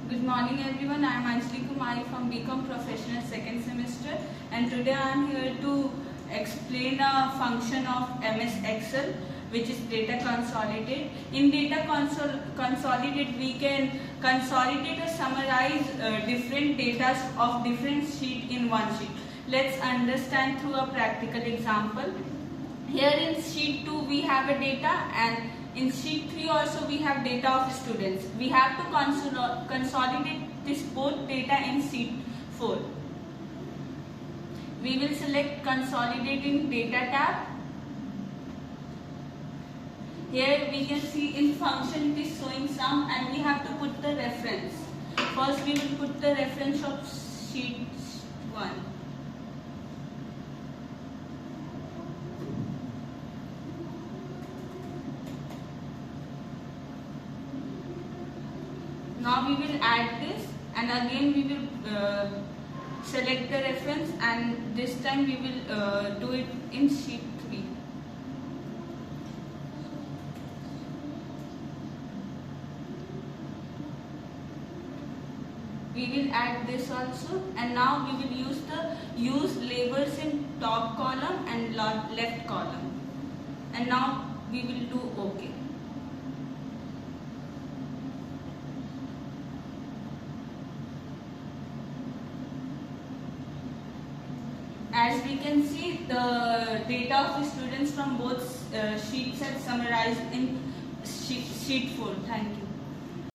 Good morning everyone, I am Anjali Kumari from BCom Professional second semester, and today I am here to explain a function of MS Excel, which is data consolidate. In data consolidate we can consolidate or summarize different data of different sheet in one sheet. Let's understand through a practical example. Here in sheet 2 we have a data, and in sheet 3 also we have data of students. We have to consolidate this both data in sheet 4. We will select consolidating data tab. Here we can see in function it is showing sum, and we have to put the reference. First we will put the reference of sheet 1. Now we will add this, and again we will select the reference, and this time we will do it in sheet 3. We will add this also, and now we will use labels in top column and left column, and now we will do OK. As we can see, the data of the students from both sheets are summarized in sheet 4. Thank you.